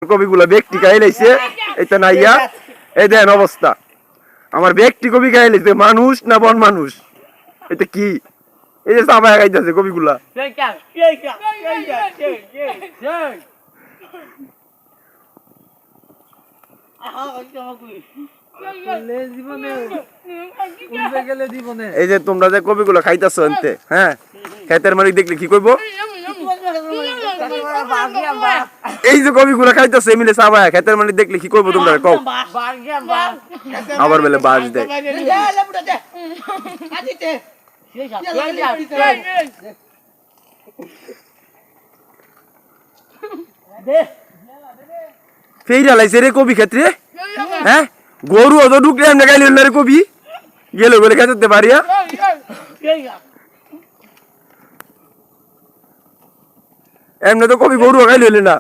কবিগুলো ব্যক্তি খাই লাইছে এটা নাইয়া এই দেন অবস্থা আমার ব্যক্তি কবি খাই লাইছে মানুষ না বন মানুষ এটা কি এই যে সাবায় খাইতেছে কবিগুলা এই যে তোমরা যে কবিগুলো খাইতেছো এনতে হ্যাঁ খাইতের মালিক দেখলে কি কইবো এই যে কবিগুলো খাইতেছে মিলে সাবায় খাইতের মালিক দেখলে কি কইবো তোমরা কও আবার বলে বাস দেয় ফেইরা লাইছে রে কবি ক্ষেত্রে হ্যাঁ গরু অত ঢুকলে এমনি গাইলে রে কবি গেল বলে খেতে পারিয়া এমনি তো কবি গরু গাইলে হইলে না